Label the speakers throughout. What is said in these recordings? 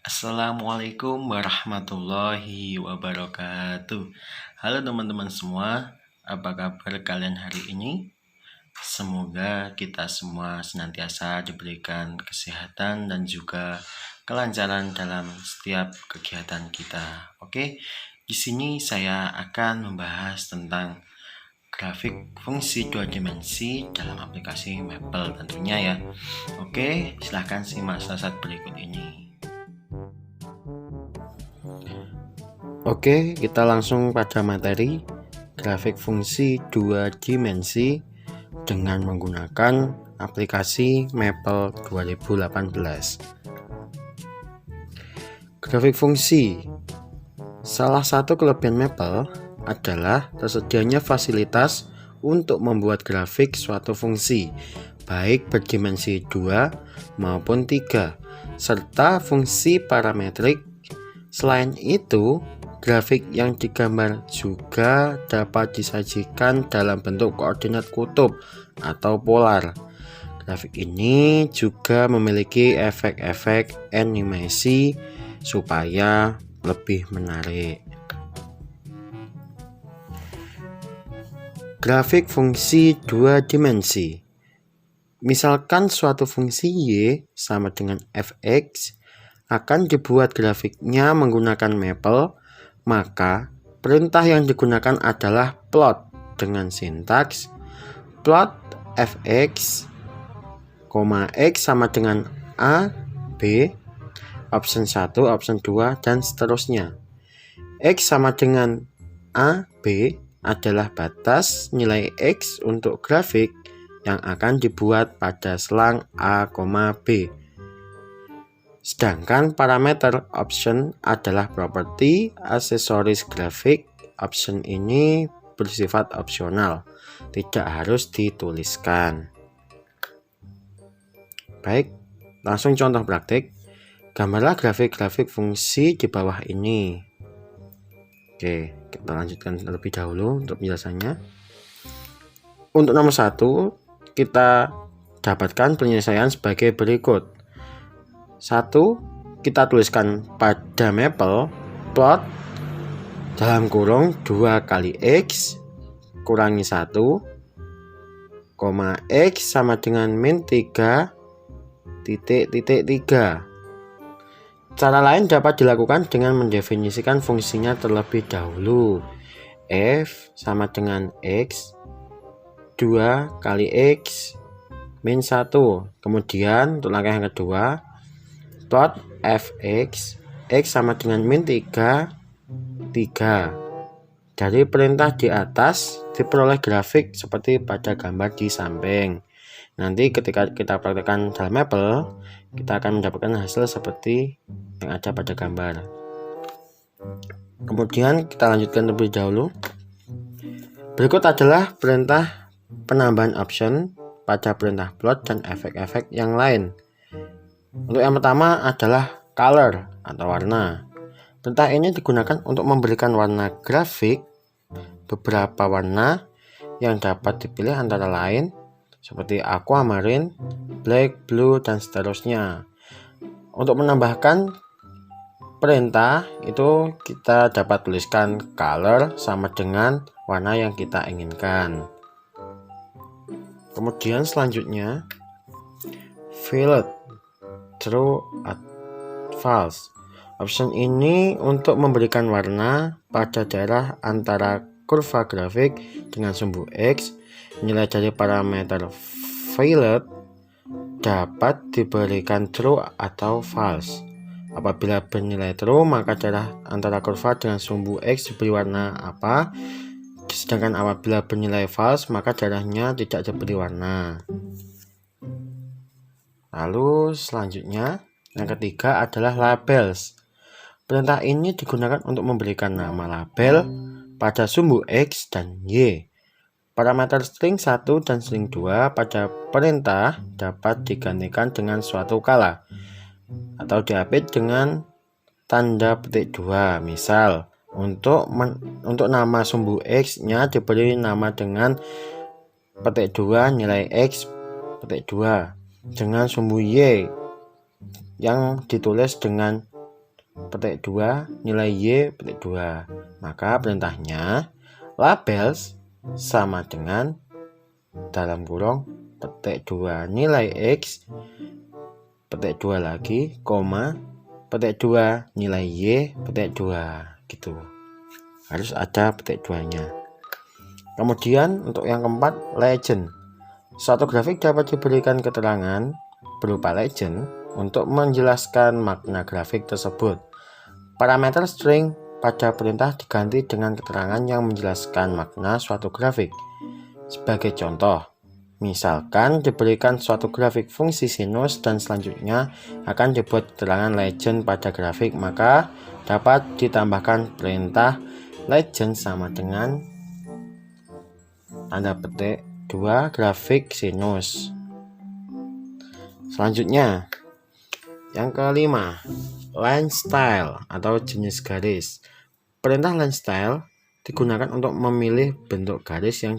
Speaker 1: Assalamualaikum warahmatullahi wabarakatuh. Halo teman-teman semua, apa kabar kalian hari ini? Semoga kita semua senantiasa diberikan kesehatan dan juga kelancaran dalam setiap kegiatan kita. Oke, di sini saya akan membahas tentang grafik fungsi dua dimensi dalam aplikasi Maple tentunya ya. Oke, silahkan simak slide berikut ini. Oke, kita langsung pada materi grafik fungsi dua dimensi dengan menggunakan aplikasi Maple 2018. Grafik fungsi. Salah satu kelebihan Maple adalah tersedianya fasilitas untuk membuat grafik suatu fungsi, baik berdimensi 2 maupun 3, serta fungsi parametrik. Selain itu, grafik yang digambar juga dapat disajikan dalam bentuk koordinat kutub atau polar. Grafik ini juga memiliki efek-efek animasi supaya lebih menarik. Grafik fungsi dua dimensi. Misalkan suatu fungsi y sama dengan fx akan dibuat grafiknya menggunakan Maple, maka perintah yang digunakan adalah plot dengan sintaks plot fx, x sama dengan a, b, option 1, option 2, dan seterusnya. X sama dengan a, b adalah batas nilai x untuk grafik yang akan dibuat pada selang a, b. Sedangkan parameter option adalah properti aksesoris grafik. Option ini bersifat opsional, tidak harus dituliskan. Baik, langsung contoh praktik. Gambarlah grafik-grafik fungsi di bawah ini. Oke, kita lanjutkan terlebih dahulu untuk penjelasannya. Untuk nomor 1, kita dapatkan penyelesaian sebagai berikut. 1, kita tuliskan pada Maple plot dalam kurung 2 kali x kurangi 1, x sama dengan min 3 titik 3. Cara lain dapat dilakukan dengan mendefinisikan fungsinya terlebih dahulu. F sama dengan x 2 kali x min 1. Kemudian untuk langkah yang kedua, plot fx, x sama dengan min 3. Dari perintah di atas diperoleh grafik seperti pada gambar di samping. Nanti ketika kita praktekkan dalam Maple, kita akan mendapatkan hasil seperti yang ada pada gambar. Kemudian kita lanjutkan terlebih dahulu. Berikut adalah perintah penambahan option pada perintah plot dan efek-efek yang lain. Untuk yang pertama adalah color atau warna. Perintah ini digunakan untuk memberikan warna grafik. Beberapa warna yang dapat dipilih antara lain seperti aquamarine, black, blue, dan seterusnya. Untuk menambahkan perintah itu kita dapat tuliskan color sama dengan warna yang kita inginkan. Kemudian selanjutnya fillet, true atau false. Option ini untuk memberikan warna pada daerah antara kurva grafik dengan sumbu x. Nilai dari parameter fillet dapat diberikan true atau false. Apabila bernilai true, maka daerah antara kurva dengan sumbu x diberi warna apa. Sedangkan apabila bernilai false, maka daerahnya tidak diberi warna. Lalu selanjutnya, yang ketiga adalah labels. Perintah ini digunakan untuk memberikan nama label pada sumbu x dan y. Parameter string 1 dan string 2 pada perintah dapat digantikan dengan suatu kala atau diapit dengan tanda petik 2. Misal, untuk nama sumbu x-nya diberi nama dengan petik 2 nilai x petik 2. Dengan sumbu y yang ditulis dengan petik 2, nilai Y, petik 2. Maka perintahnya labels sama dengan dalam kurung petik 2 nilai X, petik 2 lagi, koma, petik 2 nilai Y, petik 2. Gitu. Harus ada petik 2-nya. Kemudian untuk yang keempat, legend. Suatu grafik dapat diberikan keterangan berupa legend untuk menjelaskan makna grafik tersebut. Parameter string pada perintah diganti dengan keterangan yang menjelaskan makna suatu grafik. Sebagai contoh, misalkan diberikan suatu grafik fungsi sinus dan selanjutnya akan dibuat keterangan legend pada grafik, maka dapat ditambahkan perintah legend sama dengan tanda petik 2 grafik sinus. Selanjutnya, yang kelima, line style atau jenis garis. Perintah line style digunakan untuk memilih bentuk garis yang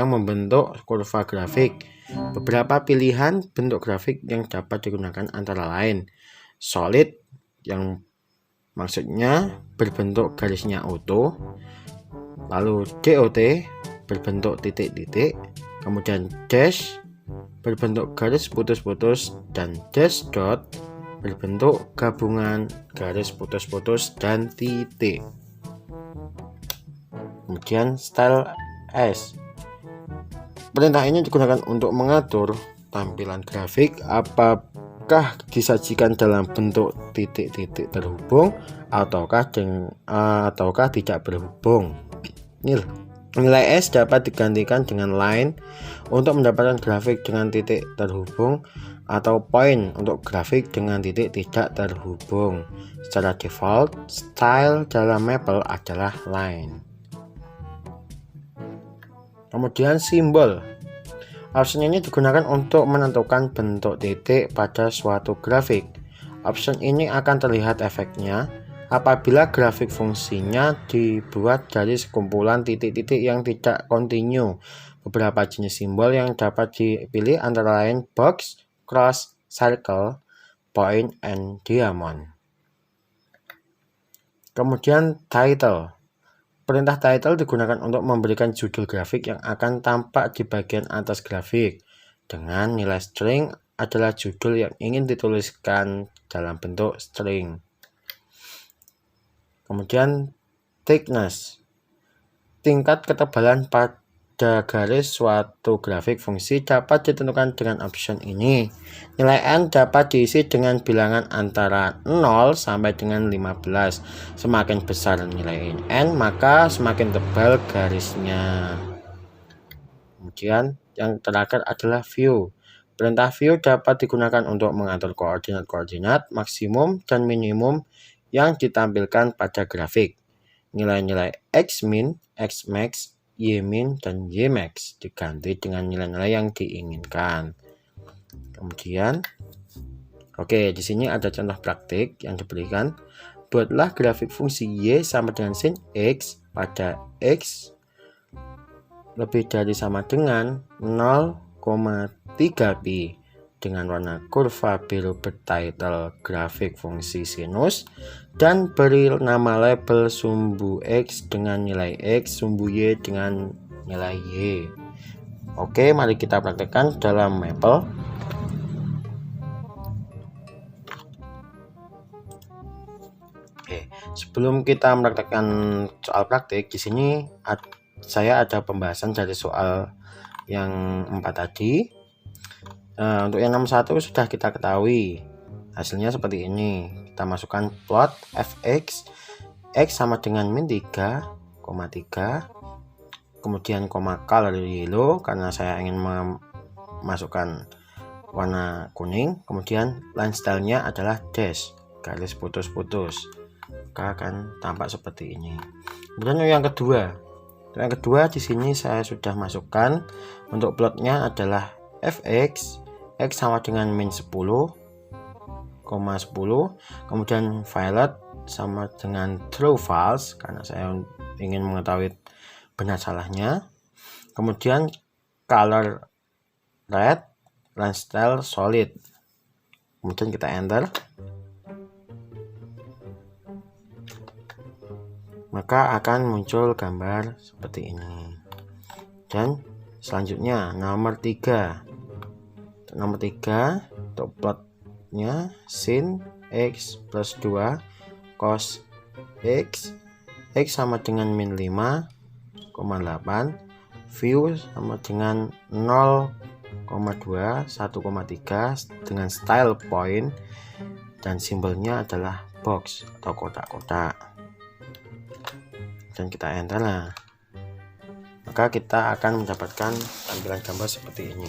Speaker 1: membentuk kurva grafik. Beberapa pilihan bentuk grafik yang dapat digunakan antara lain solid, yang maksudnya berbentuk garisnya utuh, lalu DOT berbentuk titik-titik, kemudian dash berbentuk garis putus-putus, dan dash dot berbentuk gabungan garis putus-putus dan titik. Kemudian style S. Perintah ini digunakan untuk mengatur tampilan grafik apakah disajikan dalam bentuk titik-titik terhubung ataukah tidak berhubung. Nilai S dapat digantikan dengan line untuk mendapatkan grafik dengan titik terhubung atau point untuk grafik dengan titik tidak terhubung. Secara default, style dalam Maple adalah line. Kemudian simbol. Option ini digunakan untuk menentukan bentuk titik pada suatu grafik. Option ini akan terlihat efeknya apabila grafik fungsinya dibuat dari sekumpulan titik-titik yang tidak kontinu. Beberapa jenis simbol yang dapat dipilih antara lain box, cross, circle, point, and diamond. Kemudian title. Perintah title digunakan untuk memberikan judul grafik yang akan tampak di bagian atas grafik. Dengan nilai string adalah judul yang ingin dituliskan dalam bentuk string. Kemudian thickness. Tingkat ketebalan pada garis suatu grafik fungsi dapat ditentukan dengan option ini. Nilai N dapat diisi dengan bilangan antara 0 sampai dengan 15. Semakin besar nilai N, maka semakin tebal garisnya. Kemudian yang terakhir adalah view. Perintah view dapat digunakan untuk mengatur koordinat-koordinat maksimum dan minimum yang ditampilkan pada grafik. Nilai-nilai X-min, X-max, Y-min, dan Y-max diganti dengan nilai-nilai yang diinginkan. Kemudian, di sini ada contoh praktik yang diberikan. Buatlah grafik fungsi Y sama dengan sin X pada X lebih dari sama dengan 0,3 pi dengan warna kurva biru bertitle grafik fungsi sinus dan beri nama label sumbu X dengan nilai X, sumbu Y dengan nilai Y. Oke, mari kita praktekkan dalam Maple. Sebelum kita mempraktekkan soal praktik, di sini saya ada pembahasan dari soal yang 4 tadi. Untuk yang 61 sudah kita ketahui hasilnya seperti ini. Kita masukkan plot fx, x sama dengan min 3,3, kemudian color yellow karena saya ingin memasukkan warna kuning, kemudian line style-nya adalah dash, garis putus-putus, maka akan tampak seperti ini. Kemudian yang kedua di sini saya sudah masukkan untuk plotnya adalah fx, X sama dengan min 10,10, kemudian violet sama dengan true false karena saya ingin mengetahui benar salahnya, kemudian color red, line style solid, kemudian kita enter. maka akan muncul gambar seperti ini. Dan selanjutnya nomor 3 untuk plotnya sin x plus 2 cos x sama dengan min 5,8, view sama dengan 0,2 1,3 dengan style point, dan simbolnya adalah box atau kotak-kotak, dan kita enter. Maka kita akan mendapatkan tampilan gambar seperti ini.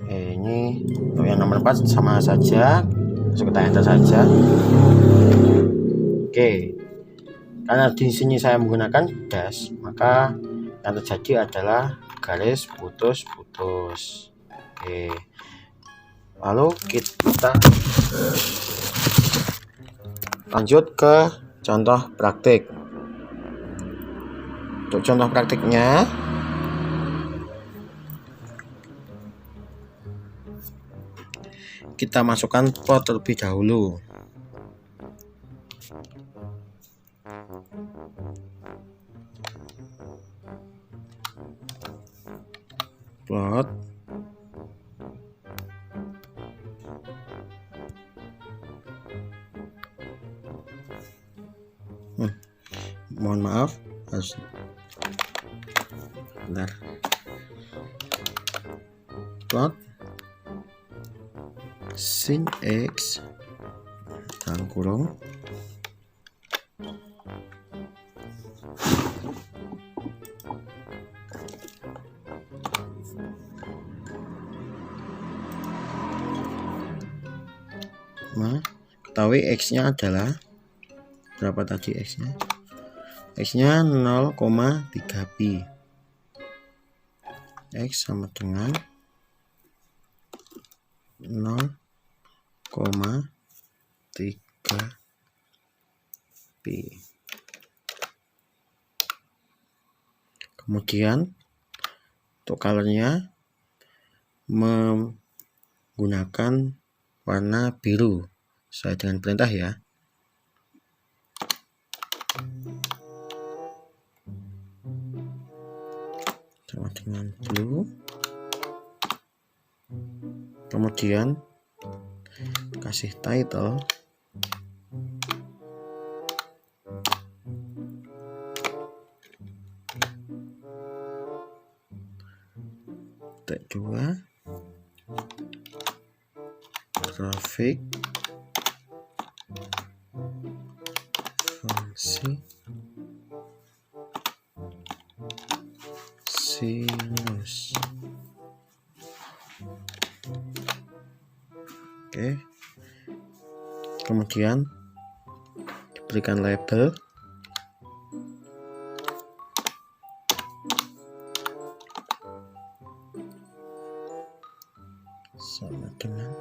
Speaker 1: Ini untuk yang nomor 4 sama saja, langsung kita enter saja. Oke, karena di sini saya menggunakan dash, maka yang terjadi adalah garis putus-putus. Oke, lalu kita lanjut ke contoh praktik. Untuk contoh praktiknya, kita masukkan plot terlebih dahulu. Plot mohon maaf, harus bentar. Plot sin x dalam kurung ketahui x-nya adalah berapa tadi x-nya? X-nya 0,3 pi. X sama dengan 0,3 pi. Kemudian untuk colornya menggunakan warna biru sesuai dengan perintah ya. Sama dengan blue. Kemudian kasih title tag 2 grafik fungsi sinus. Oke, kemudian diberikan label sama dengan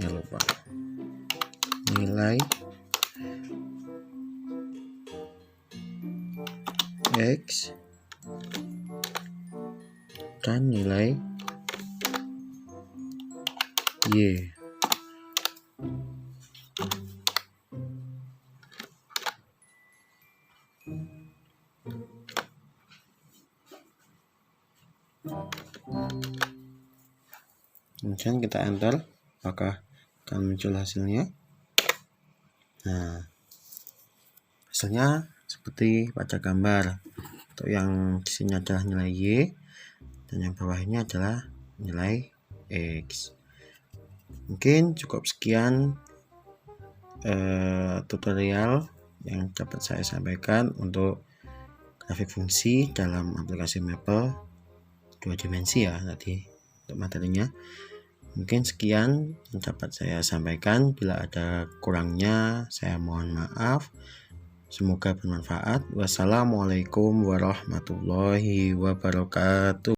Speaker 1: lupa nilai x dan nilai y. Kemudian kita enter, apakah akan muncul hasilnya. Nah, hasilnya seperti pada gambar. Untuk yang di sini adalah nilai y dan yang bawah ini adalah nilai x. Mungkin cukup sekian tutorial yang dapat saya sampaikan untuk grafik fungsi dalam aplikasi Maple 2 dimensi ya tadi untuk materinya. Mungkin sekian yang dapat saya sampaikan. Bila ada kurangnya saya mohon maaf. Semoga bermanfaat. Wassalamualaikum warahmatullahi wabarakatuh.